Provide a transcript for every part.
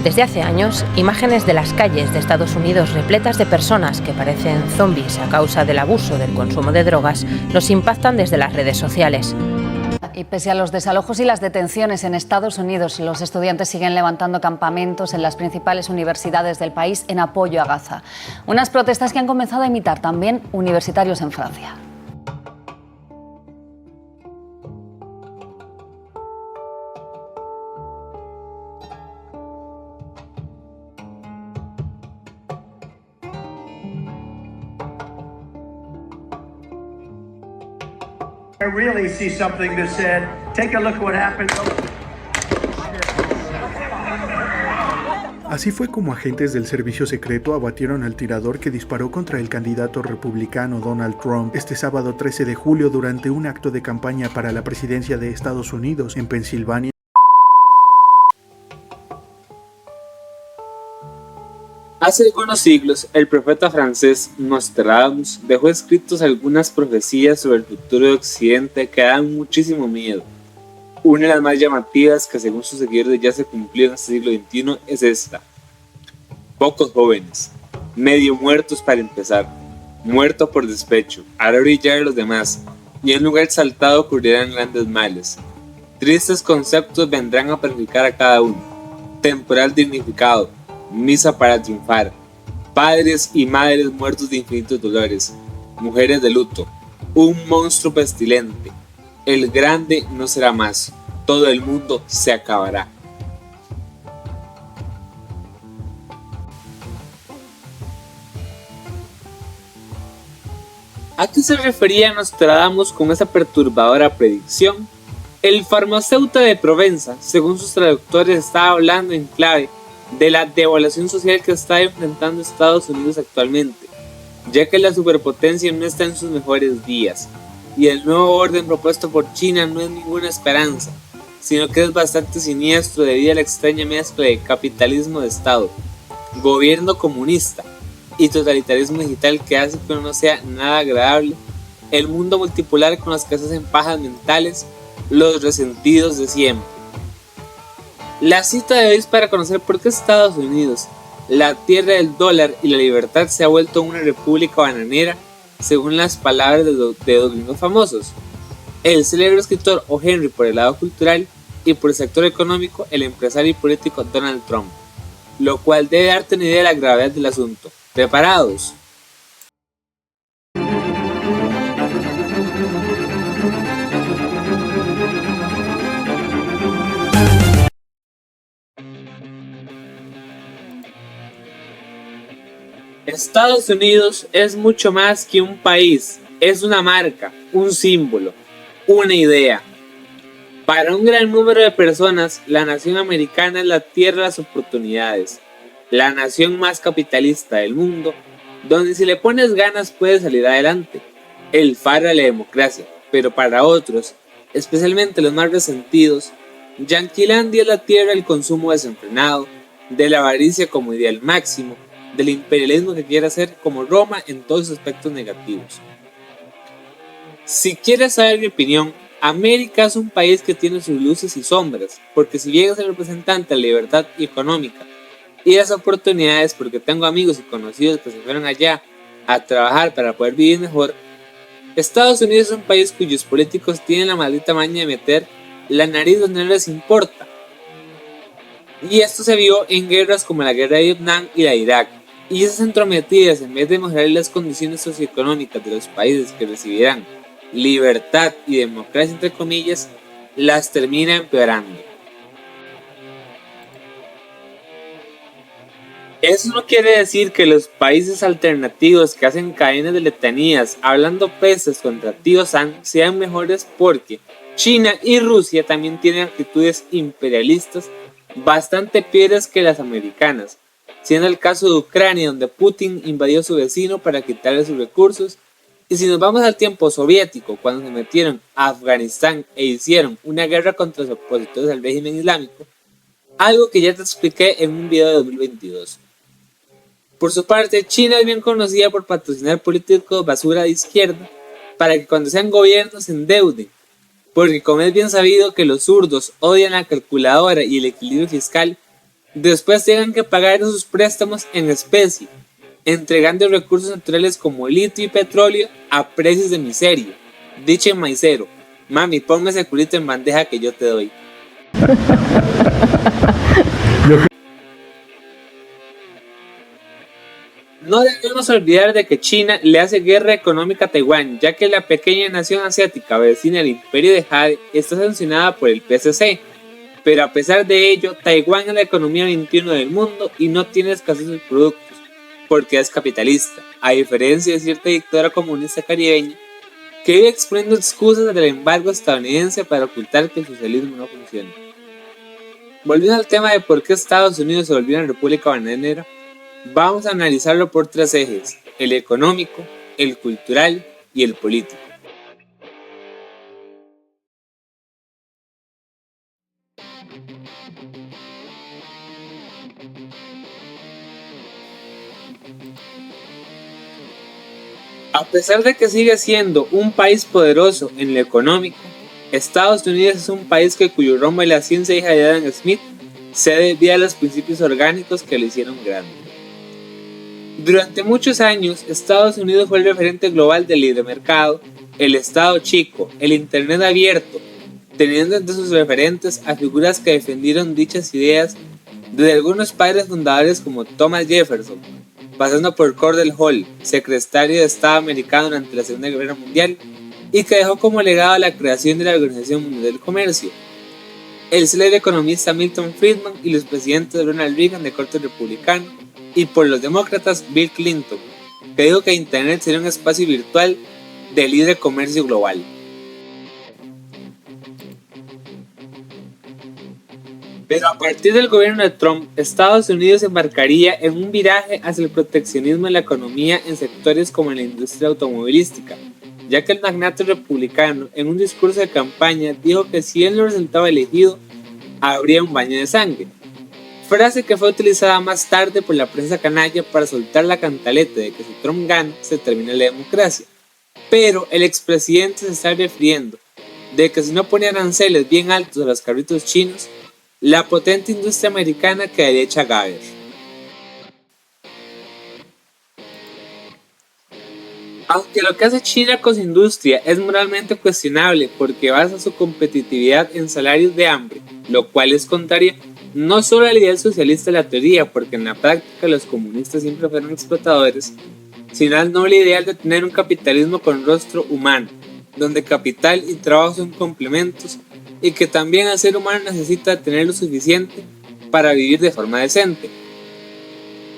Desde hace años, imágenes de las calles de Estados Unidos repletas de personas que parecen zombies a causa del abuso del consumo de drogas nos impactan desde las redes sociales. Y pese a los desalojos y las detenciones en Estados Unidos, los estudiantes siguen levantando campamentos en las principales universidades del país en apoyo a Gaza. Unas protestas que han comenzado a imitar también universitarios en Francia. I really see something that said, take a look at what happened. Así fue como agentes del servicio secreto abatieron al tirador que disparó contra el candidato republicano Donald Trump este sábado 13 de julio durante un acto de campaña para la presidencia de Estados Unidos en Pensilvania. Hace algunos siglos, el profeta francés Nostradamus dejó escritos algunas profecías sobre el futuro de Occidente que dan muchísimo miedo. Una de las más llamativas que según sus seguidores ya se cumplió en este siglo XXI es esta. Pocos jóvenes, medio muertos para empezar, muertos por despecho, hará brillar a los demás, y en lugar exaltado ocurrirán grandes males. Tristes conceptos vendrán a perjudicar a cada uno. Temporal dignificado, misa para triunfar, padres y madres muertos de infinitos dolores, mujeres de luto, un monstruo pestilente, el grande no será más, todo el mundo se acabará. ¿A qué se refería Nostradamus con esa perturbadora predicción? El farmacéutico de Provenza, según sus traductores, estaba hablando en clave de la devaluación social que está enfrentando Estados Unidos actualmente, ya que la superpotencia no está en sus mejores días, y el nuevo orden propuesto por China no es ninguna esperanza, sino que es bastante siniestro debido a la extraña mezcla de capitalismo de Estado, gobierno comunista y totalitarismo digital que hace que no sea nada agradable, el mundo multipolar con los que se hacen pajas mentales, los resentidos de siempre. La cita de hoy es para conocer por qué Estados Unidos, la tierra del dólar y la libertad, se ha vuelto una república bananera, según las palabras de dos gringos famosos. El célebre escritor O. Henry por el lado cultural y por el sector económico, el empresario y político Donald Trump, lo cual debe darte una idea de la gravedad del asunto. ¿Preparados? Estados Unidos es mucho más que un país, es una marca, un símbolo, una idea. Para un gran número de personas, la nación americana es la tierra de las oportunidades, la nación más capitalista del mundo, donde si le pones ganas puedes salir adelante, el faro de la democracia. Pero para otros, especialmente los más resentidos, Yanquilandia es la tierra del consumo desenfrenado, de la avaricia como ideal máximo, del imperialismo que quiere hacer como Roma en todos sus aspectos negativos. Si quieres saber mi opinión, América es un país que tiene sus luces y sombras, porque si bien es el representante de la libertad económica y las oportunidades, porque tengo amigos y conocidos que se fueron allá a trabajar para poder vivir mejor, Estados Unidos es un país cuyos políticos tienen la maldita maña de meter la nariz donde no les importa. Y esto se vio en guerras como la guerra de Vietnam y la de Irak. Y esas entrometidas, en vez de mejorar las condiciones socioeconómicas de los países que recibirán libertad y democracia entre comillas, las termina empeorando. Eso no quiere decir que los países alternativos que hacen cadenas de letanías hablando pestes contra Tío Sam sean mejores, porque China y Rusia también tienen actitudes imperialistas bastante peores que las americanas, siendo el caso de Ucrania, donde Putin invadió a su vecino para quitarle sus recursos. Y si nos vamos al tiempo soviético, cuando se metieron a Afganistán e hicieron una guerra contra los opositores al régimen islámico, algo que ya te expliqué en un video de 2022. Por su parte, China es bien conocida por patrocinar políticos basura de izquierda para que cuando sean gobiernos se endeuden, porque como es bien sabido que los zurdos odian la calculadora y el equilibrio fiscal, después tengan que pagar esos préstamos en especie, entregando recursos naturales como litio y petróleo a precios de miseria. Dicho en maicero: mami, ponme ese culito en bandeja que yo te doy. No debemos olvidar de que China le hace guerra económica a Taiwán, ya que la pequeña nación asiática vecina del Imperio de Jade está sancionada por el PCC. Pero a pesar de ello, Taiwán es la economía 21 del mundo y no tiene escasez de productos, porque es capitalista, a diferencia de cierta dictadura comunista caribeña que vive exponiendo excusas del embargo estadounidense para ocultar que el socialismo no funciona. Volviendo al tema de por qué Estados Unidos se volvió una república bananera, vamos a analizarlo por tres ejes: el económico, el cultural y el político. A pesar de que sigue siendo un país poderoso en lo económico, Estados Unidos es un país cuyo rumbo en la ciencia hija de Adam Smith se debe a los principios orgánicos que lo hicieron grande. Durante muchos años, Estados Unidos fue el referente global del libre mercado, el Estado chico, el Internet abierto, teniendo entre sus referentes a figuras que defendieron dichas ideas, desde algunos padres fundadores como Thomas Jefferson, pasando por Cordell Hull, secretario de Estado americano durante la Segunda Guerra Mundial, y que dejó como legado la creación de la Organización Mundial del Comercio, el célebre economista Milton Friedman y los presidentes Ronald Reagan de corte republicano, y por los demócratas Bill Clinton, que dijo que Internet sería un espacio virtual de libre comercio global. Pero a partir del gobierno de Trump, Estados Unidos se embarcaría en un viraje hacia el proteccionismo en la economía en sectores como en la industria automovilística, ya que el magnate republicano en un discurso de campaña dijo que si él no resultaba elegido, habría un baño de sangre, frase que fue utilizada más tarde por la prensa canalla para soltar la cantaleta de que si Trump gana, se termina la democracia. Pero el expresidente se está refiriendo de que si no ponía aranceles bien altos a los carritos chinos, la potente industria americana quedaría hecha gaber. Aunque lo que hace China con su industria es moralmente cuestionable porque basa su competitividad en salarios de hambre, lo cual es contrario no solo al ideal socialista de la teoría, porque en la práctica los comunistas siempre fueron explotadores, sino al noble ideal de tener un capitalismo con rostro humano, donde capital y trabajo son complementos, y que también el ser humano necesita tener lo suficiente para vivir de forma decente.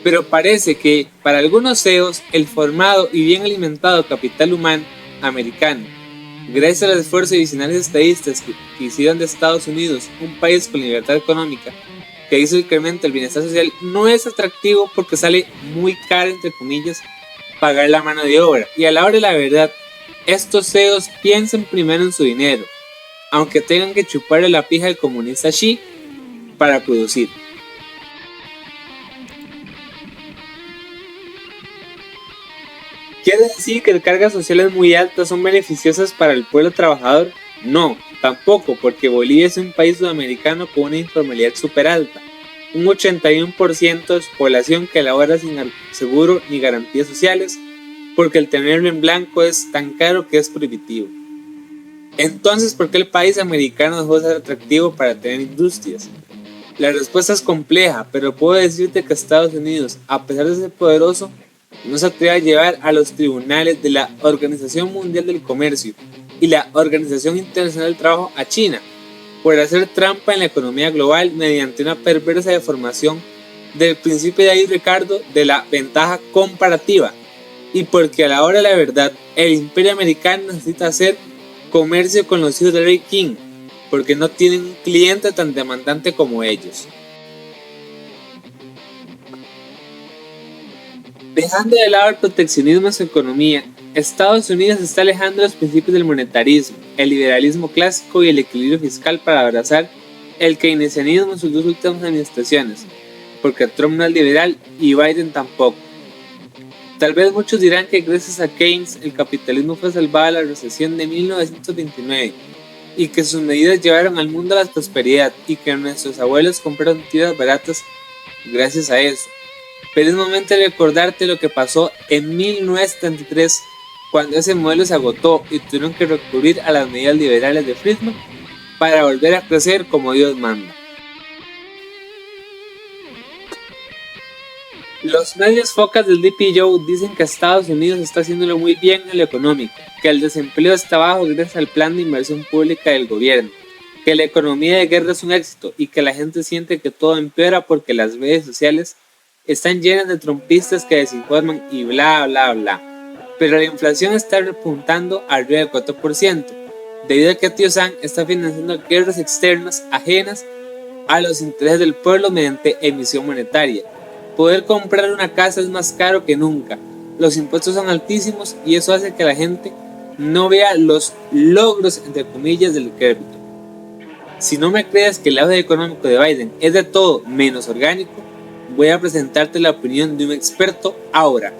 Pero parece que para algunos CEOs el formado y bien alimentado capital humano americano, gracias al esfuerzo de visionarios estadistas que hicieron de Estados Unidos un país con libertad económica que hizo incremento el bienestar social, no es atractivo porque sale muy caro, entre comillas, pagar la mano de obra. Y a la hora de la verdad, estos CEOs piensan primero en su dinero, aunque tengan que chuparle la pija al comunista Xi para producir. ¿Quiere decir que las cargas sociales muy altas son beneficiosas para el pueblo trabajador? No, tampoco, porque Bolivia es un país sudamericano con una informalidad súper alta, un 81% de su población que labora sin seguro ni garantías sociales, porque el tenerlo en blanco es tan caro que es prohibitivo. Entonces, ¿por qué el país americano dejó de ser atractivo para tener industrias? La respuesta es compleja, pero puedo decirte que Estados Unidos, a pesar de ser poderoso, no se atreve a llevar a los tribunales de la Organización Mundial del Comercio y la Organización Internacional del Trabajo a China por hacer trampa en la economía global mediante una perversa deformación del principio de ahí, Ricardo, de la ventaja comparativa, y porque a la hora de la verdad el imperio americano necesita hacer comercio con los hijos del rey King porque no tienen un cliente tan demandante como ellos. Dejando de lado el proteccionismo en su economía, Estados Unidos se está alejando de los principios del monetarismo, el liberalismo clásico y el equilibrio fiscal para abrazar el keynesianismo en sus dos últimas administraciones, porque Trump no es liberal y Biden tampoco. Tal vez muchos dirán que gracias a Keynes el capitalismo fue salvado de la recesión de 1929 y que sus medidas llevaron al mundo a la prosperidad y que nuestros abuelos compraron tierras baratas gracias a eso. Pero es momento de recordarte lo que pasó en 1973, cuando ese modelo se agotó y tuvieron que recurrir a las medidas liberales de Friedman para volver a crecer como Dios manda. Los medios focas del DPO dicen que Estados Unidos está haciéndolo muy bien en lo económico, que el desempleo está bajo gracias al plan de inversión pública del gobierno, que la economía de guerra es un éxito y que la gente siente que todo empeora porque las redes sociales están llenas de trumpistas que desinforman y bla bla bla. Pero la inflación está repuntando arriba del 4%, debido a que Tío Sam está financiando guerras externas ajenas a los intereses del pueblo mediante emisión monetaria. Poder comprar una casa es más caro que nunca, los impuestos son altísimos y eso hace que la gente no vea los logros entre comillas del crédito. Si no me crees que el auge económico de Biden es de todo menos orgánico, voy a presentarte la opinión de un experto ahora.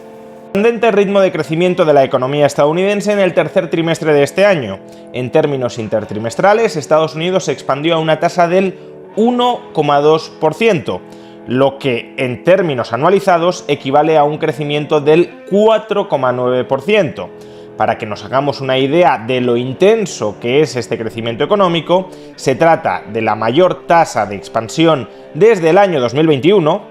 Sorprendente ritmo de crecimiento de la economía estadounidense en el tercer trimestre de este año. En términos intertrimestrales, Estados Unidos se expandió a una tasa del 1,2%, lo que en términos anualizados equivale a un crecimiento del 4,9%. Para que nos hagamos una idea de lo intenso que es este crecimiento económico, se trata de la mayor tasa de expansión desde el año 2021,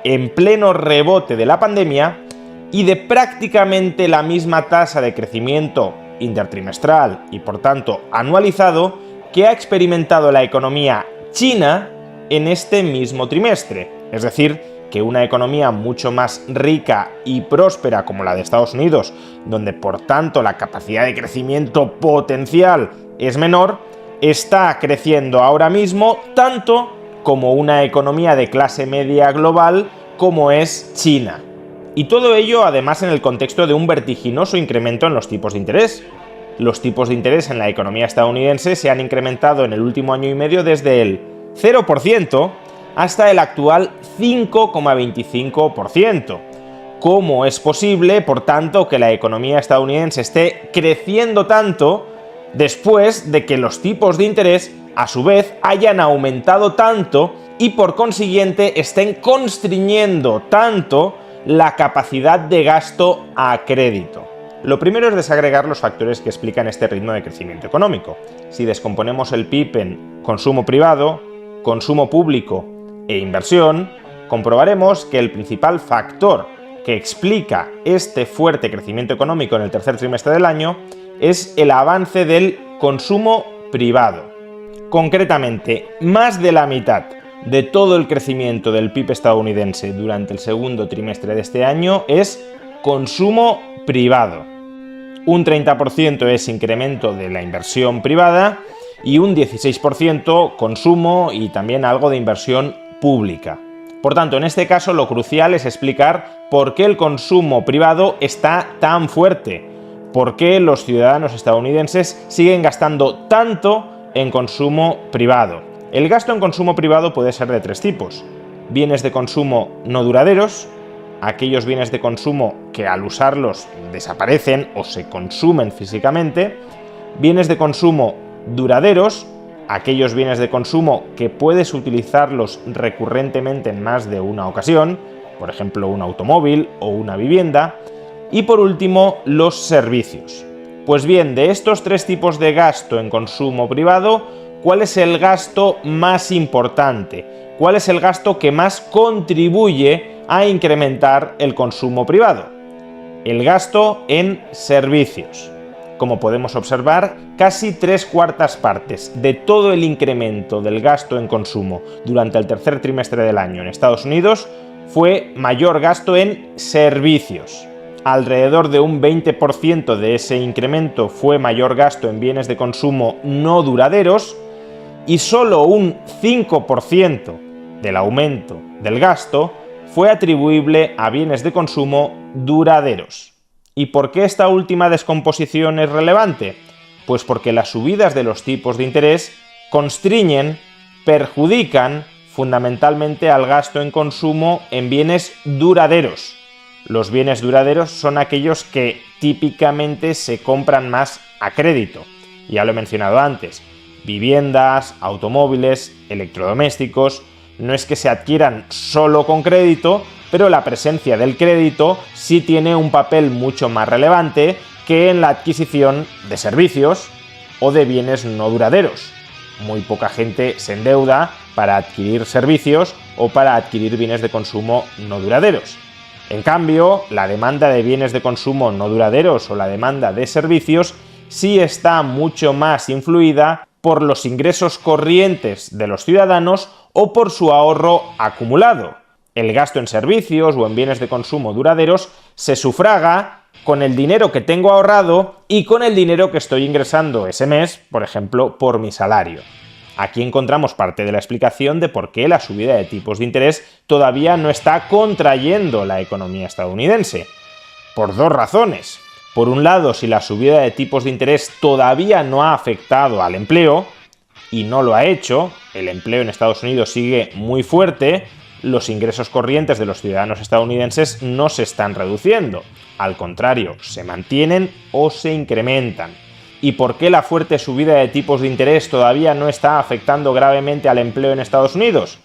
en pleno rebote de la pandemia, y de prácticamente la misma tasa de crecimiento intertrimestral y por tanto anualizado que ha experimentado la economía china en este mismo trimestre. Es decir, que una economía mucho más rica y próspera como la de Estados Unidos, donde por tanto la capacidad de crecimiento potencial es menor, está creciendo ahora mismo tanto como una economía de clase media global como es China. Y todo ello además en el contexto de un vertiginoso incremento en los tipos de interés. Los tipos de interés en la economía estadounidense se han incrementado en el último año y medio desde el 0% hasta el actual 5,25%. ¿Cómo es posible, por tanto, que la economía estadounidense esté creciendo tanto después de que los tipos de interés, a su vez, hayan aumentado tanto y por consiguiente estén constriñendo tanto la capacidad de gasto a crédito? Lo primero es desagregar los factores que explican este ritmo de crecimiento económico. Si descomponemos el PIB en consumo privado, consumo público e inversión, comprobaremos que el principal factor que explica este fuerte crecimiento económico en el tercer trimestre del año es el avance del consumo privado. Concretamente, más de la mitad de todo el crecimiento del PIB estadounidense durante el segundo trimestre de este año es consumo privado. Un 30% es incremento de la inversión privada y un 16% consumo y también algo de inversión pública. Por tanto, en este caso lo crucial es explicar por qué el consumo privado está tan fuerte, por qué los ciudadanos estadounidenses siguen gastando tanto en consumo privado. El gasto en consumo privado puede ser de tres tipos: bienes de consumo no duraderos, aquellos bienes de consumo que al usarlos desaparecen o se consumen físicamente; bienes de consumo duraderos, aquellos bienes de consumo que puedes utilizarlos recurrentemente en más de una ocasión, por ejemplo un automóvil o una vivienda; y por último los servicios. Pues bien, de estos tres tipos de gasto en consumo privado, ¿cuál es el gasto más importante? ¿Cuál es el gasto que más contribuye a incrementar el consumo privado? El gasto en servicios. Como podemos observar, casi 3/4 partes de todo el incremento del gasto en consumo durante el tercer trimestre del año en Estados Unidos fue mayor gasto en servicios. Alrededor de un 20% de ese incremento fue mayor gasto en bienes de consumo no duraderos y solo un 5% del aumento del gasto fue atribuible a bienes de consumo duraderos. ¿Y por qué esta última descomposición es relevante? Pues porque las subidas de los tipos de interés constriñen, perjudican fundamentalmente al gasto en consumo en bienes duraderos. Los bienes duraderos son aquellos que típicamente se compran más a crédito. Ya lo he mencionado antes: viviendas, automóviles, electrodomésticos, no es que se adquieran solo con crédito, pero la presencia del crédito sí tiene un papel mucho más relevante que en la adquisición de servicios o de bienes no duraderos. Muy poca gente se endeuda para adquirir servicios o para adquirir bienes de consumo no duraderos. En cambio, la demanda de bienes de consumo no duraderos o la demanda de servicios sí está mucho más influida por los ingresos corrientes de los ciudadanos o por su ahorro acumulado. El gasto en servicios o en bienes de consumo duraderos se sufraga con el dinero que tengo ahorrado y con el dinero que estoy ingresando ese mes, por ejemplo, por mi salario. Aquí encontramos parte de la explicación de por qué la subida de tipos de interés todavía no está contrayendo la economía estadounidense. Por dos razones. Por un lado, si la subida de tipos de interés todavía no ha afectado al empleo, y no lo ha hecho, el empleo en Estados Unidos sigue muy fuerte, los ingresos corrientes de los ciudadanos estadounidenses no se están reduciendo. Al contrario, se mantienen o se incrementan. ¿Y por qué la fuerte subida de tipos de interés todavía no está afectando gravemente al empleo en Estados Unidos?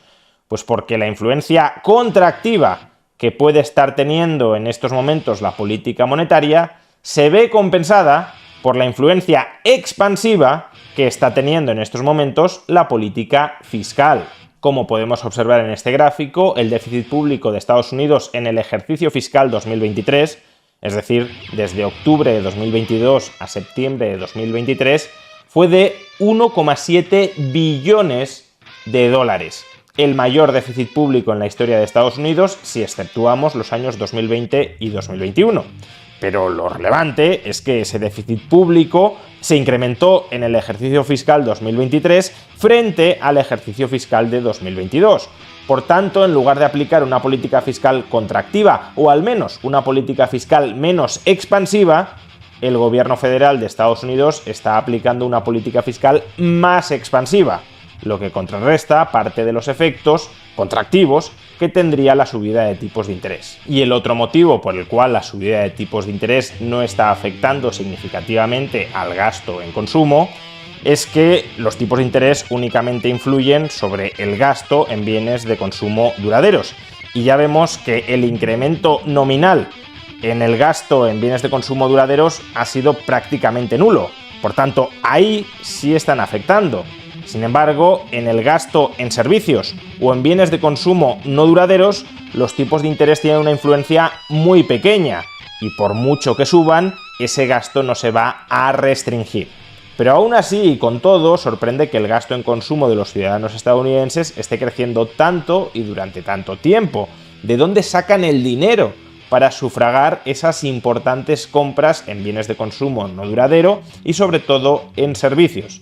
Pues porque la influencia contractiva que puede estar teniendo en estos momentos la política monetaria se ve compensada por la influencia expansiva que está teniendo en estos momentos la política fiscal. Como podemos observar en este gráfico, el déficit público de Estados Unidos en el ejercicio fiscal 2023, es decir, desde octubre de 2022 a septiembre de 2023, fue de 1,7 billones de dólares. El mayor déficit público en la historia de Estados Unidos si exceptuamos los años 2020 y 2021. Pero lo relevante es que ese déficit público se incrementó en el ejercicio fiscal 2023 frente al ejercicio fiscal de 2022. Por tanto, en lugar de aplicar una política fiscal contractiva o al menos una política fiscal menos expansiva, el gobierno federal de Estados Unidos está aplicando una política fiscal más expansiva, lo que contrarresta parte de los efectos contractivos que tendría la subida de tipos de interés. Y el otro motivo por el cual la subida de tipos de interés no está afectando significativamente al gasto en consumo es que los tipos de interés únicamente influyen sobre el gasto en bienes de consumo duraderos. Y ya vemos que el incremento nominal en el gasto en bienes de consumo duraderos ha sido prácticamente nulo. Por tanto, ahí sí están afectando. Sin embargo, en el gasto en servicios o en bienes de consumo no duraderos, los tipos de interés tienen una influencia muy pequeña y por mucho que suban, ese gasto no se va a restringir. Pero aún así y con todo, sorprende que el gasto en consumo de los ciudadanos estadounidenses esté creciendo tanto y durante tanto tiempo. ¿De dónde sacan el dinero para sufragar esas importantes compras en bienes de consumo no duradero y sobre todo en servicios?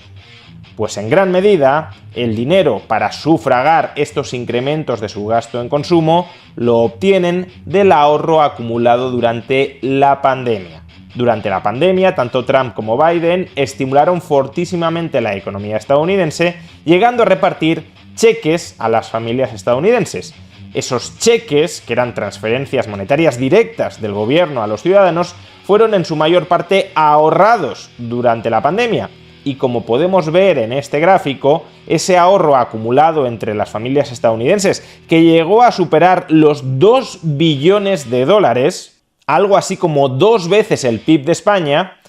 Pues en gran medida, el dinero para sufragar estos incrementos de su gasto en consumo lo obtienen del ahorro acumulado durante la pandemia. Durante la pandemia, tanto Trump como Biden estimularon fortísimamente la economía estadounidense, llegando a repartir cheques a las familias estadounidenses. Esos cheques, que eran transferencias monetarias directas del gobierno a los ciudadanos, fueron en su mayor parte ahorrados durante la pandemia. Y como podemos ver en este gráfico, ese ahorro acumulado entre las familias estadounidenses, que llegó a superar los 2 billones de dólares, algo así como 2 veces el PIB de España,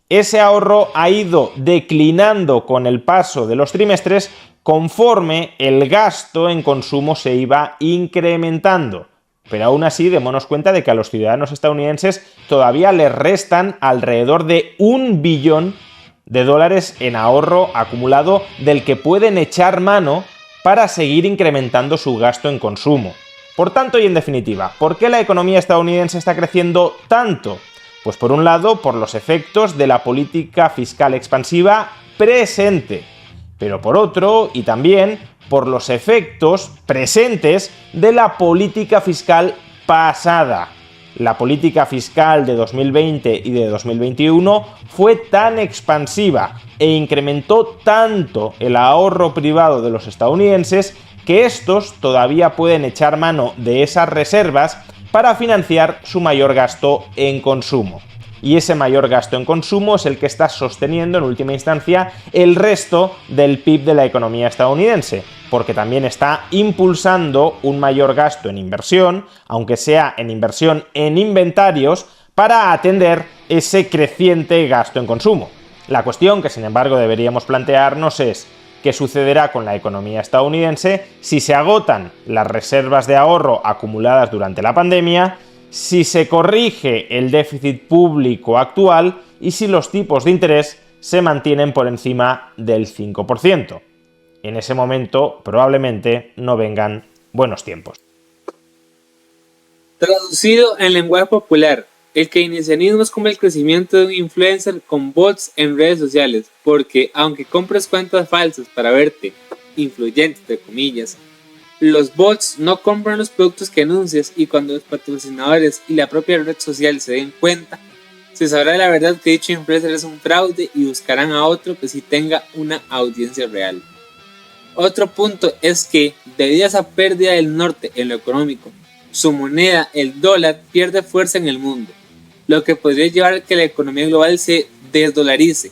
ese ahorro ha ido declinando con el paso de los trimestres conforme el gasto en consumo se iba incrementando. Pero aún así, démonos cuenta de que a los ciudadanos estadounidenses todavía les restan alrededor de 1 billón de dólares en ahorro acumulado del que pueden echar mano para seguir incrementando su gasto en consumo. Por tanto y en definitiva, ¿por qué la economía estadounidense está creciendo tanto? Pues por un lado, por los efectos de la política fiscal expansiva presente, pero por otro, y también por los efectos presentes de la política fiscal pasada. La política fiscal de 2020 y de 2021 fue tan expansiva e incrementó tanto el ahorro privado de los estadounidenses que estos todavía pueden echar mano de esas reservas para financiar su mayor gasto en consumo. Y ese mayor gasto en consumo es el que está sosteniendo en última instancia el resto del PIB de la economía estadounidense. porque también está impulsando un mayor gasto en inversión, aunque sea en inversión en inventarios, para atender ese creciente gasto en consumo. La cuestión que, sin embargo, deberíamos plantearnos es qué sucederá con la economía estadounidense si se agotan las reservas de ahorro acumuladas durante la pandemia, si se corrige el déficit público actual y si los tipos de interés se mantienen por encima del 5%. En ese momento probablemente no vengan buenos tiempos. Traducido en lenguaje popular, el keynesianismo es como el crecimiento de un influencer con bots en redes sociales, porque aunque compres cuentas falsas para verte influyente, entre comillas, los bots no compran los productos que anuncias, y cuando los patrocinadores y la propia red social se den cuenta, se sabrá la verdad que dicho influencer es un fraude y buscarán a otro que sí tenga una audiencia real. Otro punto es que, debido a esa pérdida del norte en lo económico, su moneda, el dólar, pierde fuerza en el mundo, lo que podría llevar a que la economía global se desdolarice,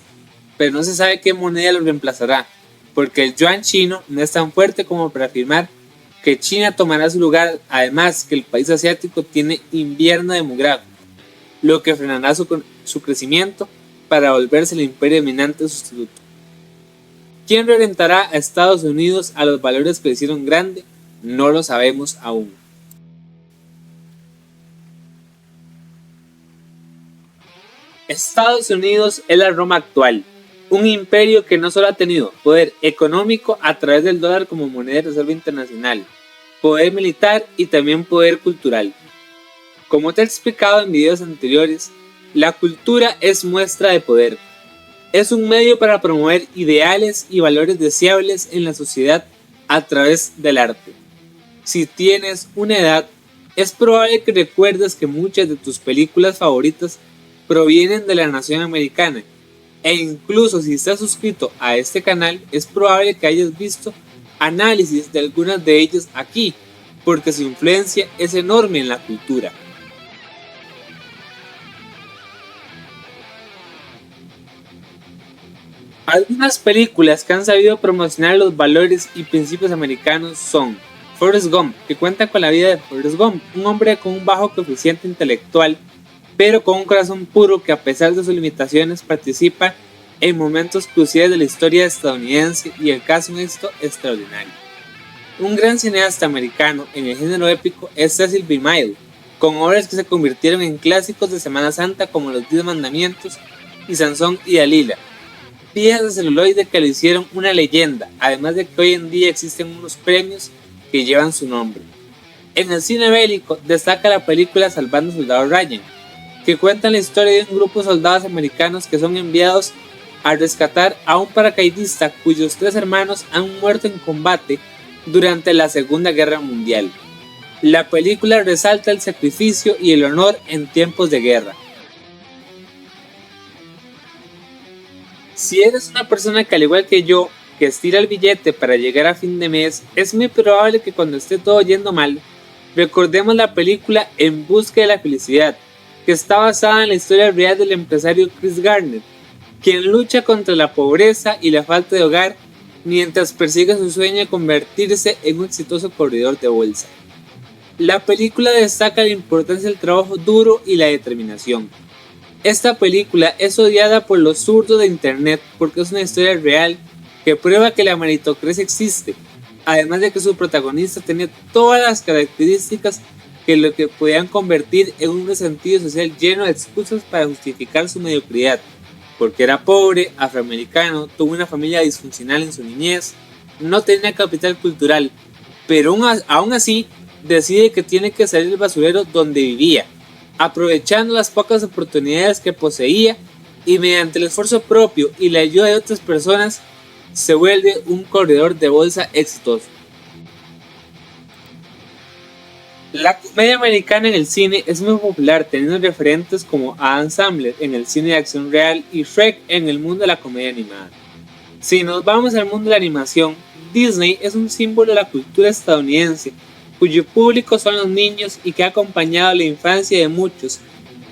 pero no se sabe qué moneda lo reemplazará, porque el yuan chino no es tan fuerte como para afirmar que China tomará su lugar, además que el país asiático tiene invierno demográfico, lo que frenará su crecimiento para volverse el imperio dominante sustituto. ¿Quién reorientará a Estados Unidos a los valores que le hicieron grande? No lo sabemos aún. Estados Unidos es la Roma actual, un imperio que no solo ha tenido poder económico a través del dólar como moneda de reserva internacional, poder militar y también poder cultural. Como te he explicado en videos anteriores, la cultura es muestra de poder. Es un medio para promover ideales y valores deseables en la sociedad a través del arte. Si tienes una edad, es probable que recuerdes que muchas de tus películas favoritas provienen de la nación americana, e incluso si estás suscrito a este canal es probable que hayas visto análisis de algunas de ellas aquí, porque su influencia es enorme en la cultura. Algunas películas que han sabido promocionar los valores y principios americanos son Forrest Gump, que cuenta con la vida de Forrest Gump, un hombre con un bajo coeficiente intelectual, pero con un corazón puro que, a pesar de sus limitaciones, participa en momentos cruciales de la historia estadounidense y alcanza un éxito extraordinario. Un gran cineasta americano en el género épico es Cecil B. DeMille, con obras que se convirtieron en clásicos de Semana Santa como Los 10 Mandamientos y Sansón y Dalila, piezas de celuloide que le hicieron una leyenda, además de que hoy en día existen unos premios que llevan su nombre. En el cine bélico destaca la película Salvando al Soldado Ryan, que cuenta la historia de un grupo de soldados americanos que son enviados a rescatar a un paracaidista cuyos 3 hermanos han muerto en combate durante la Segunda Guerra Mundial. La película resalta el sacrificio y el honor en tiempos de guerra. Si eres una persona que, al igual que yo, que estira el billete para llegar a fin de mes, es muy probable que cuando esté todo yendo mal, recordemos la película En Busca de la Felicidad, que está basada en la historia real del empresario Chris Garner, quien lucha contra la pobreza y la falta de hogar mientras persigue su sueño de convertirse en un exitoso corredor de bolsa. La película destaca la importancia del trabajo duro y la determinación. Esta película es odiada por los zurdos de internet porque es una historia real que prueba que la meritocracia existe, además de que su protagonista tenía todas las características que lo que podían convertir en un resentido social lleno de excusas para justificar su mediocridad, porque era pobre, afroamericano, tuvo una familia disfuncional en su niñez, no tenía capital cultural, pero aún así decide que tiene que salir del basurero donde vivía, aprovechando las pocas oportunidades que poseía, y mediante el esfuerzo propio y la ayuda de otras personas se vuelve un corredor de bolsa exitoso. La comedia americana en el cine es muy popular, teniendo referentes como Adam Sandler en el cine de acción real y Shrek en el mundo de la comedia animada. Si nos vamos al mundo de la animación, Disney es un símbolo de la cultura estadounidense, cuyo público son los niños y que ha acompañado la infancia de muchos.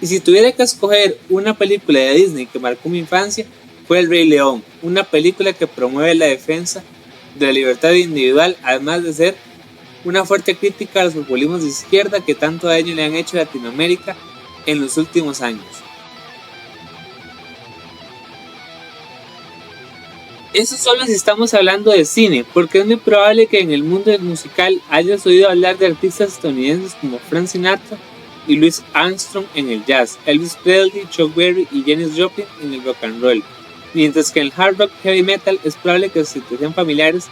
Y si tuviera que escoger una película de Disney que marcó mi infancia, fue El Rey León, una película que promueve la defensa de la libertad individual, además de ser una fuerte crítica a los populismos de izquierda que tanto daño le han hecho a Latinoamérica en los últimos años. Eso solo si estamos hablando de cine, porque es muy probable que en el mundo musical hayas oído hablar de artistas estadounidenses como Frank Sinatra y Louis Armstrong en el jazz, Elvis Presley, Chuck Berry y Janis Joplin en el rock and roll, mientras que en el hard rock heavy metal es probable que se te sean familiares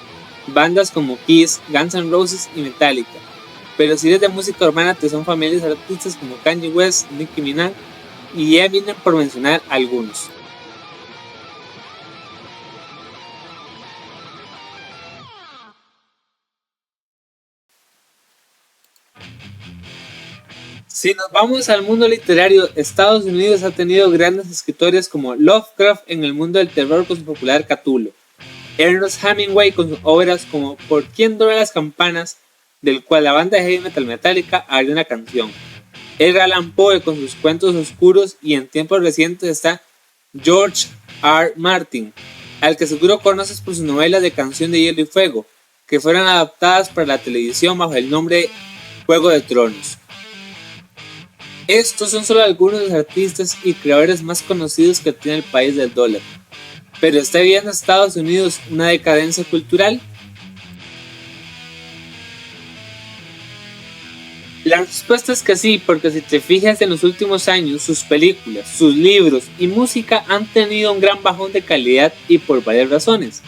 bandas como Kiss, Guns N' Roses y Metallica, pero si eres de música urbana te son familiares artistas como Kanye West, Nicki Minaj y Eminem, por mencionar algunos. Si nos vamos al mundo literario, Estados Unidos ha tenido grandes escritores como Lovecraft en el mundo del terror con su popular Cthulhu, Ernest Hemingway con sus obras como Por quién dobla las campanas, del cual la banda de heavy metal Metallica haría una canción, Edgar Allan Poe con sus cuentos oscuros, y en tiempos recientes está George R. Martin, al que seguro conoces por sus novelas de Canción de Hielo y Fuego, que fueron adaptadas para la televisión bajo el nombre Juego de Tronos. Estos son solo algunos de los artistas y creadores más conocidos que tiene el país del dólar. ¿Pero está viviendo Estados Unidos una decadencia cultural? La respuesta es que sí, porque si te fijas en los últimos años, sus películas, sus libros y música han tenido un gran bajón de calidad y por varias razones.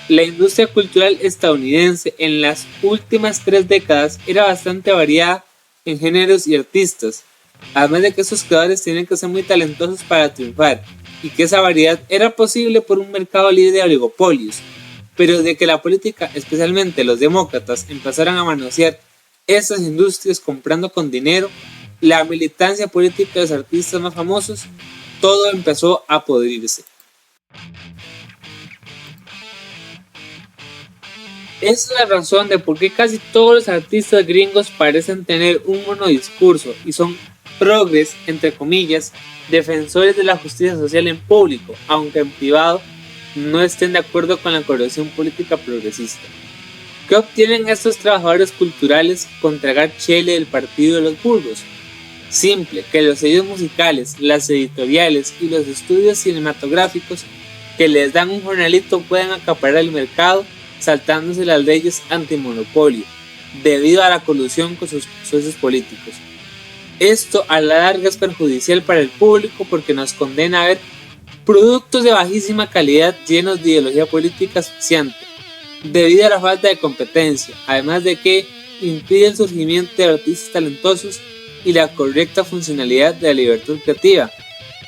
La industria cultural estadounidense en las últimas 3 décadas era bastante variada en géneros y artistas, además de que esos creadores tienen que ser muy talentosos para triunfar, y que esa variedad era posible por un mercado libre de oligopolios, pero de que la política, especialmente los demócratas, empezaran a manosear esas industrias comprando con dinero la militancia política de los artistas más famosos, todo empezó a podrirse. Esa es la razón de por qué casi todos los artistas gringos parecen tener un monodiscurso y son progres, entre comillas, defensores de la justicia social en público, aunque en privado no estén de acuerdo con la corrección política progresista. ¿Qué obtienen estos trabajadores culturales con tragar chele del partido de los burgos? Simple, que los sellos musicales, las editoriales y los estudios cinematográficos que les dan un jornalito pueden acaparar el mercado saltándose las leyes antimonopolio, debido a la colusión con sus socios políticos. Esto a la larga es perjudicial para el público porque nos condena a ver productos de bajísima calidad llenos de ideología política asfixiante, debido a la falta de competencia, además de que impide el surgimiento de artistas talentosos y la correcta funcionalidad de la libertad creativa,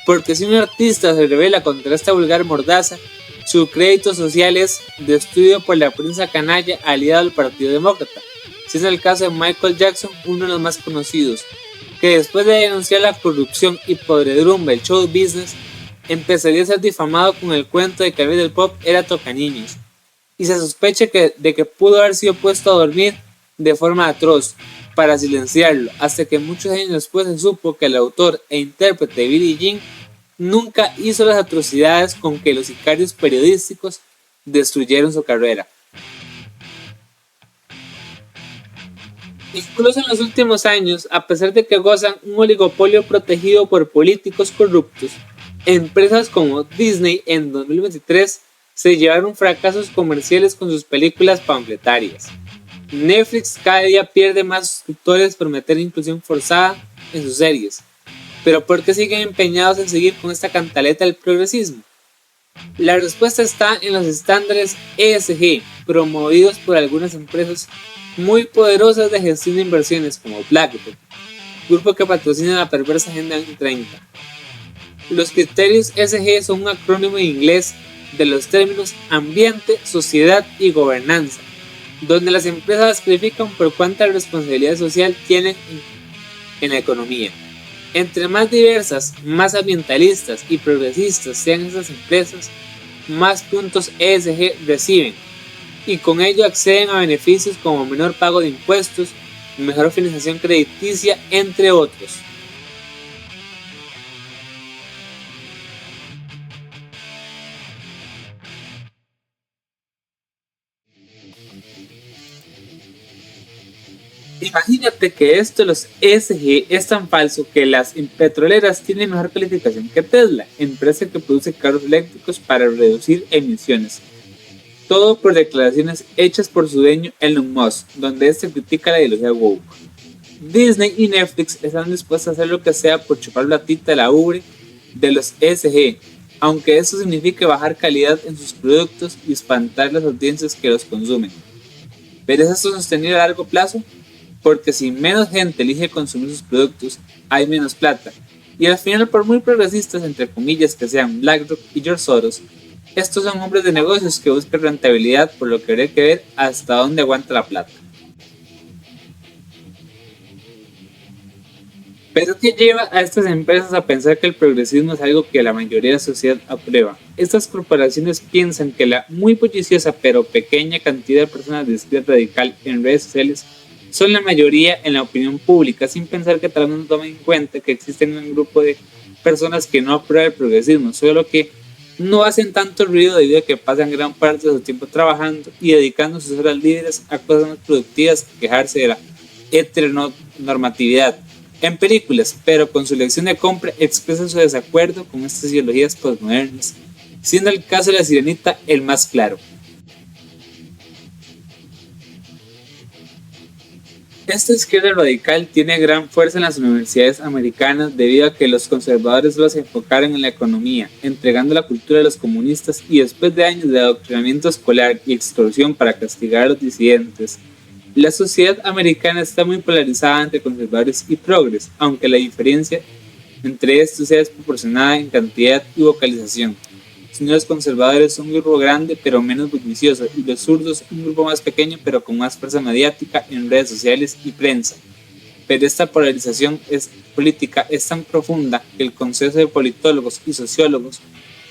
porque si un artista se revela contra esta vulgar mordaza, su crédito social es destruido por la prensa canalla aliada al Partido Demócrata. Si es el caso de Michael Jackson, uno de los más conocidos, que después de denunciar la corrupción y podredumbre del show business, empezaría a ser difamado con el cuento de que el rey del pop era tocaniños, y se sospecha de que pudo haber sido puesto a dormir de forma atroz para silenciarlo, hasta que muchos años después se supo que el autor e intérprete Billie Jean nunca hizo las atrocidades con que los sicarios periodísticos destruyeron su carrera. Incluso en los últimos años, a pesar de que gozan un oligopolio protegido por políticos corruptos, empresas como Disney en 2023 se llevaron fracasos comerciales con sus películas panfletarias. Netflix cada día pierde más suscriptores por meter inclusión forzada en sus series. ¿Pero por qué siguen empeñados en seguir con esta cantaleta del progresismo? La respuesta está en los estándares ESG promovidos por algunas empresas muy poderosas de gestión de inversiones como BlackRock, grupo que patrocina la perversa Agenda 2030. Los criterios ESG son un acrónimo en inglés de los términos ambiente, sociedad y gobernanza, donde las empresas califican por cuánta responsabilidad social tienen en la economía. Entre más diversas, más ambientalistas y progresistas sean esas empresas, más puntos ESG reciben, y con ello acceden a beneficios como menor pago de impuestos, mejor financiación crediticia, entre otros. Imagínate que esto de los ESG es tan falso que las petroleras tienen mejor calificación que Tesla, empresa que produce carros eléctricos para reducir emisiones. Todo por declaraciones hechas por su dueño Elon Musk, donde este critica la ideología woke. Disney y Netflix están dispuestos a hacer lo que sea por chupar la tita de la ubre de los ESG, aunque eso signifique bajar calidad en sus productos y espantar las audiencias que los consumen. ¿Pero es esto sostenible a largo plazo? Porque si menos gente elige consumir sus productos, hay menos plata. Y al final, por muy progresistas, entre comillas, que sean BlackRock y George Soros, estos son hombres de negocios que buscan rentabilidad, por lo que habría que ver hasta dónde aguanta la plata. ¿Pero qué lleva a estas empresas a pensar que el progresismo es algo que la mayoría de la sociedad aprueba? Estas corporaciones piensan que la muy bulliciosa pero pequeña cantidad de personas de izquierda radical en redes sociales son la mayoría en la opinión pública, sin pensar que tal vez no tomen en cuenta que existen un grupo de personas que no aprueban el progresismo, solo que no hacen tanto ruido debido a que pasan gran parte de su tiempo trabajando y dedicando sus horas libres a cosas más productivas que quejarse de la heteronormatividad en películas, pero con su elección de compra expresan su desacuerdo con estas ideologías postmodernas, siendo el caso de La Sirenita el más claro. Esta izquierda radical tiene gran fuerza en las universidades americanas debido a que los conservadores los enfocaron en la economía, entregando la cultura de los comunistas y después de años de adoctrinamiento escolar y extorsión para castigar a los disidentes, la sociedad americana está muy polarizada entre conservadores y progres, aunque la diferencia entre estos sea desproporcionada en cantidad y vocalización. Los conservadores son un grupo grande pero menos bullicioso y los zurdos un grupo más pequeño pero con más fuerza mediática en redes sociales y prensa. Pero esta polarización política es tan profunda que el Consejo de Politólogos y Sociólogos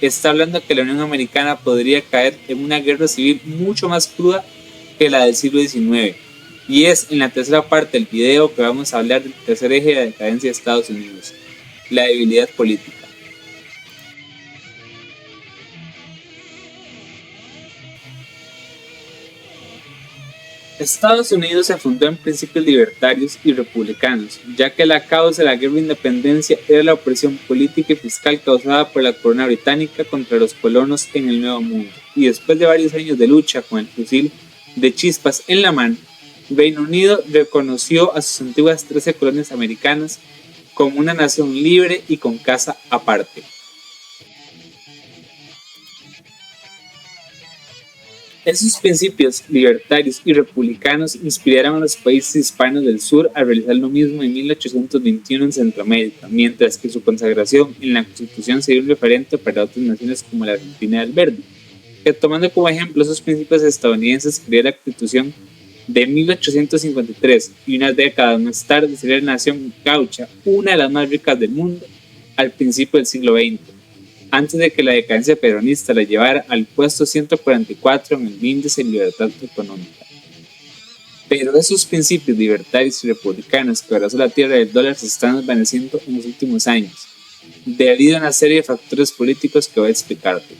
está hablando que la Unión Americana podría caer en una guerra civil mucho más cruda que la del siglo XIX. Y es en la tercera parte del video que vamos a hablar del tercer eje de la decadencia de Estados Unidos, la debilidad política. Estados Unidos se fundó en principios libertarios y republicanos, ya que la causa de la guerra de independencia era la opresión política y fiscal causada por la corona británica contra los colonos en el Nuevo Mundo, y después de varios años de lucha con el fusil de chispas en la mano, Reino Unido reconoció a sus antiguas 13 colonias americanas como una nación libre y con casa aparte. Esos principios libertarios y republicanos inspiraron a los países hispanos del sur a realizar lo mismo en 1821 en Centroamérica, mientras que su consagración en la Constitución sería un referente para otras naciones como la Argentina del Verde, que tomando como ejemplo esos principios estadounidenses creó la Constitución de 1853 y unas décadas más tarde sería la nación gaucha, una de las más ricas del mundo al principio del siglo XX. Antes de que la decadencia peronista la llevara al puesto 144 en el índice de libertad económica. Pero esos principios libertarios y republicanos que abrazó la tierra del dólar se están desvaneciendo en los últimos años, debido a una serie de factores políticos que voy a explicarte.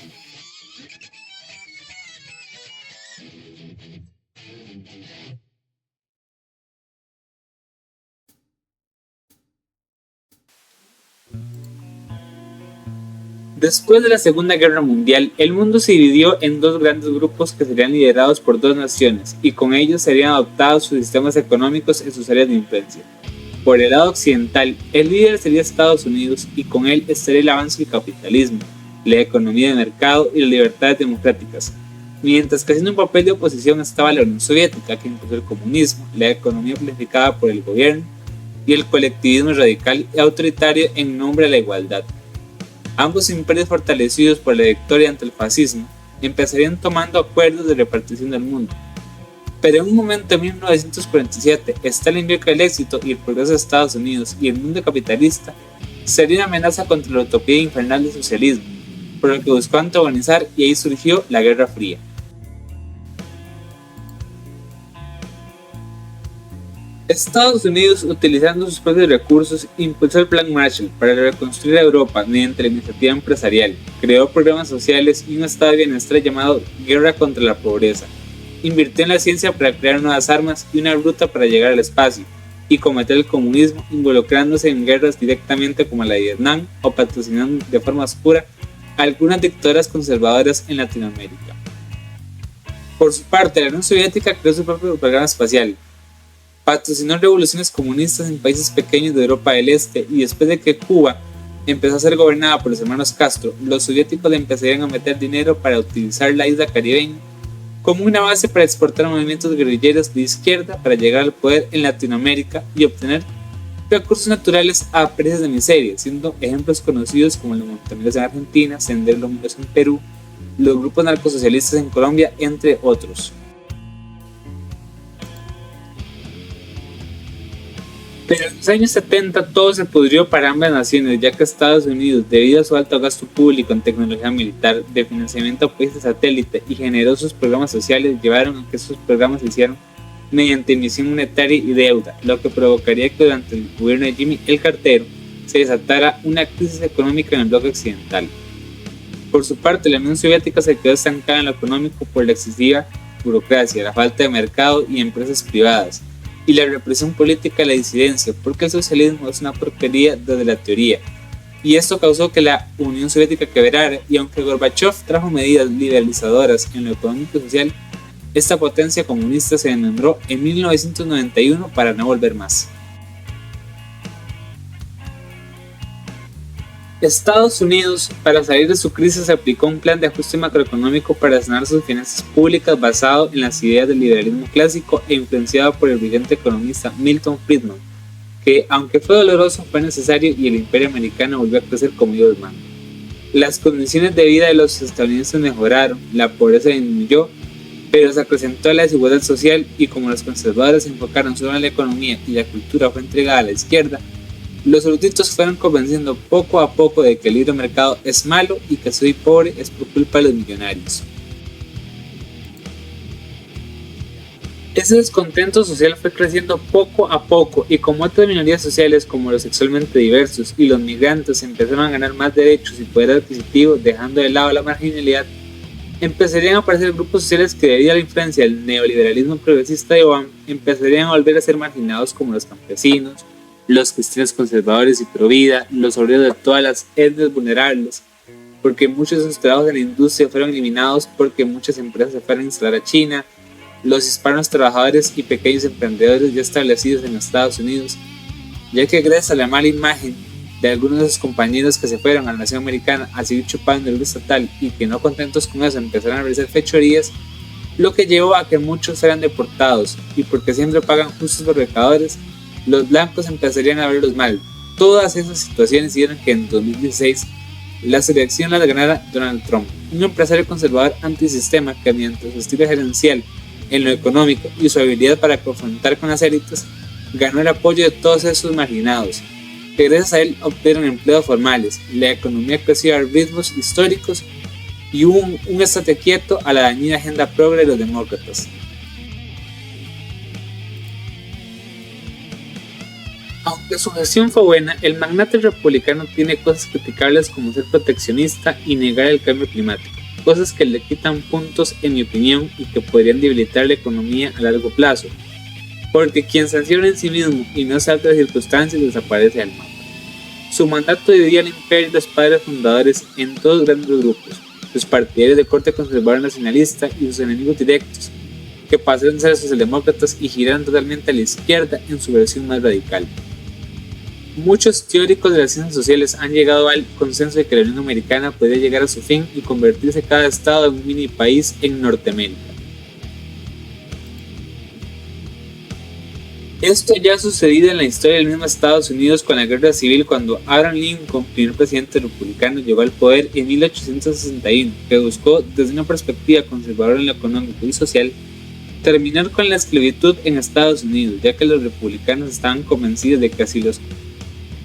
Después de la Segunda Guerra Mundial, el mundo se dividió en dos grandes grupos que serían liderados por dos naciones y con ellos serían adoptados sus sistemas económicos en sus áreas de influencia. Por el lado occidental, el líder sería Estados Unidos y con él estaría el avance del capitalismo, la economía de mercado y las libertades democráticas, mientras que haciendo un papel de oposición estaba la Unión Soviética, que impuso el comunismo, la economía planificada por el gobierno y el colectivismo radical y autoritario en nombre de la igualdad. Ambos imperios fortalecidos por la victoria ante el fascismo empezarían tomando acuerdos de repartición del mundo. Pero en un momento en 1947, Stalin vio que el éxito y el progreso de Estados Unidos y el mundo capitalista sería una amenaza contra la utopía infernal del socialismo, por lo que buscó antagonizar y ahí surgió la Guerra Fría. Estados Unidos, utilizando sus propios recursos, impulsó el Plan Marshall para reconstruir a Europa mediante la iniciativa empresarial, creó programas sociales y un estado de bienestar llamado Guerra contra la Pobreza, Invirtió en la ciencia para crear nuevas armas y una ruta para llegar al espacio, y cometer el comunismo involucrándose en guerras directamente como la de Vietnam o patrocinando de forma oscura a algunas dictaduras conservadoras en Latinoamérica. Por su parte, la Unión Soviética creó su propio programa espacial, patrocinó revoluciones comunistas en países pequeños de Europa del Este, y después de que Cuba empezó a ser gobernada por los hermanos Castro, los soviéticos le empezarían a meter dinero para utilizar la isla caribeña como una base para exportar movimientos guerrilleros de izquierda para llegar al poder en Latinoamérica y obtener recursos naturales a precios de miseria, siendo ejemplos conocidos como los montoneros en Argentina, senderos lombrios en Perú, los grupos narcosocialistas en Colombia, entre otros. Pero en los años 70 todo se pudrió para ambas naciones, ya que Estados Unidos, debido a su alto gasto público en tecnología militar, de financiamiento a países satélite y generosos programas sociales, llevaron a que esos programas se hicieran mediante emisión monetaria y deuda, lo que provocaría que durante el gobierno de Jimmy el Cartero se desatara una crisis económica en el bloque occidental. Por su parte, la Unión Soviética se quedó estancada en lo económico por la excesiva burocracia, la falta de mercado y empresas privadas, y la represión política de la disidencia, porque el socialismo es una porquería desde la teoría, y esto causó que la Unión Soviética quebrara, y aunque Gorbachev trajo medidas liberalizadoras en lo económico y social, esta potencia comunista se desmembró en 1991 para no volver más. Estados Unidos, para salir de su crisis, aplicó un plan de ajuste macroeconómico para sanar sus finanzas públicas basado en las ideas del liberalismo clásico e influenciado por el brillante economista Milton Friedman, que, aunque fue doloroso, fue necesario y el imperio americano volvió a crecer como Dios manda. Las condiciones de vida de los estadounidenses mejoraron, la pobreza disminuyó, pero se acrecentó la desigualdad social, y como los conservadores se enfocaron solo en la economía y la cultura fue entregada a la izquierda, los eruditos fueron convenciendo poco a poco de que el libre mercado es malo y que soy pobre es por culpa de los millonarios. Ese descontento social fue creciendo poco a poco, y como otras minorías sociales como los sexualmente diversos y los migrantes empezaron a ganar más derechos y poder adquisitivo, dejando de lado la marginalidad, empezarían a aparecer grupos sociales que, debido a la influencia del neoliberalismo progresista de Obama, empezarían a volver a ser marginados, como los campesinos, los cristianos conservadores y pro vida, los obreros de todas las etnias vulnerables, porque muchos de sus trabajos en la industria fueron eliminados porque muchas empresas se fueron a instalar a China, los hispanos trabajadores y pequeños emprendedores ya establecidos en Estados Unidos, ya que gracias a la mala imagen de algunos de sus compañeros que se fueron a la nación americana a seguir chupando el estatal y que, no contentos con eso, empezaron a realizar fechorías, lo que llevó a que muchos fueran deportados, y porque siempre pagan justos por pecadores, los blancos empezarían a verlos mal. Todas esas situaciones hicieron que en 2016 la elección la ganara Donald Trump, un empresario conservador antisistema que, mediante su estilo gerencial en lo económico y su habilidad para confrontar con las élites, ganó el apoyo de todos esos marginados, que gracias a él obtuvieron empleos formales, la economía creció a ritmos históricos y hubo un estate quieto a la dañina agenda progre de los demócratas. Aunque su gestión fue buena, el magnate republicano tiene cosas criticables como ser proteccionista y negar el cambio climático, cosas que le quitan puntos en mi opinión y que podrían debilitar la economía a largo plazo, porque quien se encierra en sí mismo y no salta de circunstancias desaparece del mapa. Su mandato dividía el imperio de los padres fundadores en dos grandes grupos, los partidarios de corte conservador nacionalista y sus enemigos directos, que pasaron a ser socialdemócratas y giraron totalmente a la izquierda en su versión más radical. Muchos teóricos de las ciencias sociales han llegado al consenso de que la Unión Americana podría llegar a su fin y convertirse cada estado en un mini país en Norteamérica. Esto ya ha sucedido en la historia del mismo Estados Unidos con la Guerra Civil, cuando Abraham Lincoln, primer presidente republicano, llegó al poder en 1861, que buscó, desde una perspectiva conservadora en lo económico y social, terminar con la esclavitud en Estados Unidos, ya que los republicanos estaban convencidos de que si los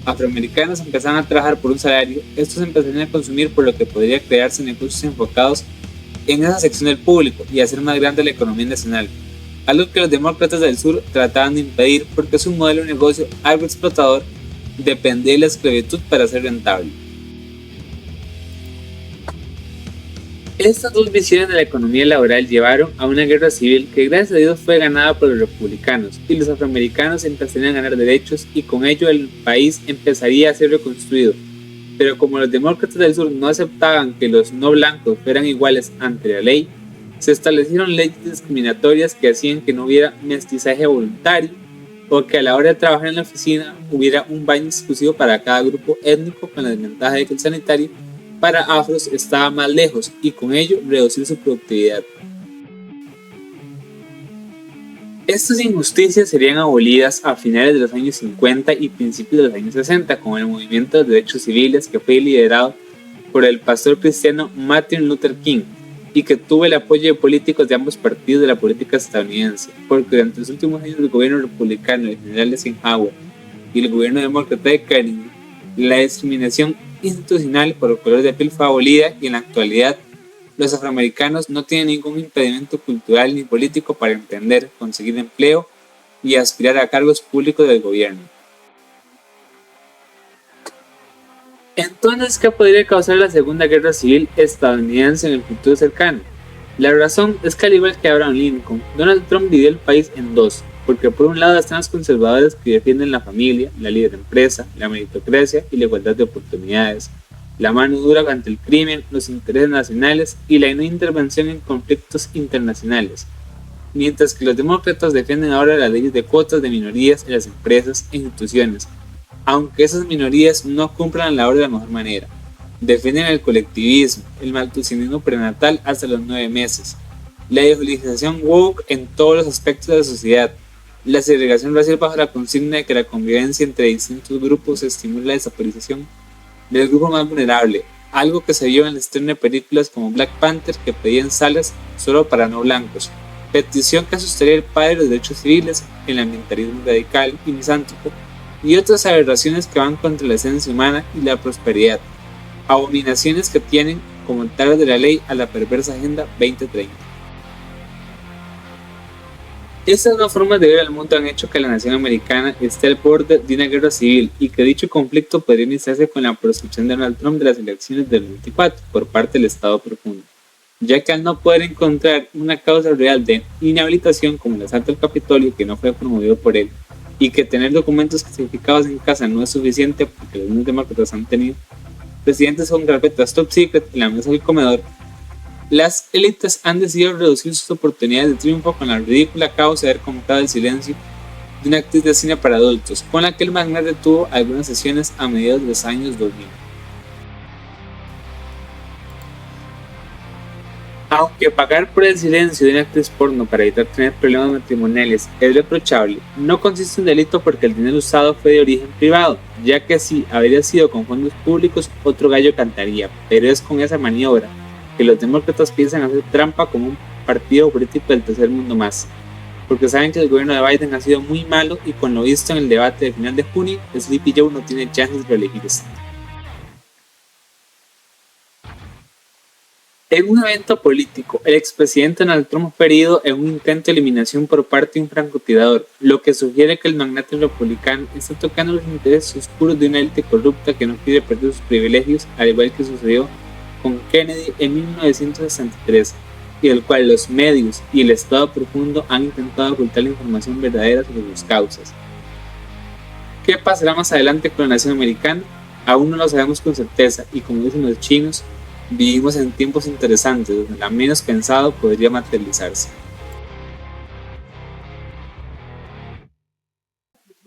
afroamericanos empezaban a trabajar por un salario, estos empezarían a consumir, por lo que podría crearse negocios enfocados en esa sección del público y hacer más grande la economía nacional, algo que los demócratas del sur trataban de impedir porque es un modelo de negocio algo explotador, depende de la esclavitud para ser rentable. Estas dos visiones de la economía laboral llevaron a una guerra civil que gracias a Dios fue ganada por los republicanos y los afroamericanos empezarían a ganar derechos y con ello el país empezaría a ser reconstruido. Pero como los demócratas del sur no aceptaban que los no blancos fueran iguales ante la ley, se establecieron leyes discriminatorias que hacían que no hubiera mestizaje voluntario o que a la hora de trabajar en la oficina hubiera un baño exclusivo para cada grupo étnico, con la desventaja de que el sanitario para afros estaba más lejos y con ello reducir su productividad. Estas injusticias serían abolidas a finales de los años 50 y principios de los años 60 con el movimiento de derechos civiles que fue liderado por el pastor cristiano Martin Luther King y que tuvo el apoyo de políticos de ambos partidos de la política estadounidense, porque durante los últimos años del gobierno republicano del general Eisenhower y el gobierno demócrata de Kennedy, la discriminación institucional por el color de piel fue abolida y en la actualidad los afroamericanos no tienen ningún impedimento cultural ni político para emprender, conseguir empleo y aspirar a cargos públicos del gobierno. Entonces, ¿qué podría causar la Segunda Guerra Civil estadounidense en el futuro cercano? La razón es que al igual que Abraham Lincoln, Donald Trump dividió el país en dos, porque por un lado están los conservadores que defienden la familia, la libre empresa, la meritocracia y la igualdad de oportunidades, la mano dura ante el crimen, los intereses nacionales y la no intervención en conflictos internacionales, mientras que los demócratas defienden ahora las leyes de cuotas de minorías en las empresas e instituciones, aunque esas minorías no cumplan la labor de la mejor manera. Defienden el colectivismo, el malnutricionismo prenatal hasta los 9 meses, la ideologización woke en todos los aspectos de la sociedad, la segregación racial bajo la consigna de que la convivencia entre distintos grupos estimula la desaparición del grupo más vulnerable, algo que se vio en el estreno de películas como Black Panther que pedían salas solo para no blancos, petición que asustaría el padre de los derechos civiles, el ambientalismo radical y misántropo, y otras aberraciones que van contra la esencia humana y la prosperidad, abominaciones que tienen como tablas de la ley a la perversa Agenda 2030. Estas dos formas de ver al mundo han hecho que la nación americana esté al borde de una guerra civil y que dicho conflicto podría iniciarse con la proscripción de Donald Trump de las elecciones del 24 por parte del Estado profundo, ya que al no poder encontrar una causa real de inhabilitación como el asalto al Capitolio que no fue promovido por él y que tener documentos clasificados en casa no es suficiente porque los mismos demócratas han tenido presidentes con carpetas top secret en la mesa del comedor, las élites han decidido reducir sus oportunidades de triunfo con la ridícula causa de haber comprado el silencio de una actriz de cine para adultos, con la que el magnate tuvo algunas sesiones a mediados de los años 2000. Aunque pagar por el silencio de una actriz porno para evitar tener problemas matrimoniales es reprochable, no consiste en delito porque el dinero usado fue de origen privado, ya que si habría sido con fondos públicos otro gallo cantaría, pero es con esa maniobra que los demócratas piensan hacer trampa como un partido político del tercer mundo más, porque saben que el gobierno de Biden ha sido muy malo y con lo visto en el debate de final de junio, Sleepy Joe no tiene chances de reelegirse. En un evento político, el expresidente Donald Trump fue herido en un intento de eliminación por parte de un francotirador, lo que sugiere que el magnate republicano está tocando los intereses oscuros de una élite corrupta que no quiere perder sus privilegios, al igual que sucedió con Kennedy en 1963, y del cual los medios y el Estado profundo han intentado ocultar la información verdadera sobre sus causas. ¿Qué pasará más adelante con la nación americana? Aún no lo sabemos con certeza y como dicen los chinos, vivimos en tiempos interesantes donde la menos pensado podría materializarse.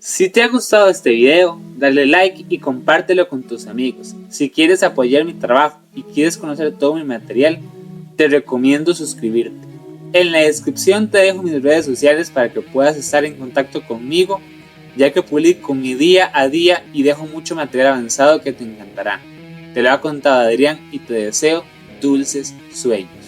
Si te ha gustado este video, dale like y compártelo con tus amigos. Si quieres apoyar mi trabajo y quieres conocer todo mi material, te recomiendo suscribirte. En la descripción te dejo mis redes sociales para que puedas estar en contacto conmigo, ya que publico mi día a día y dejo mucho material avanzado que te encantará. Te lo ha contado Adrián y te deseo dulces sueños.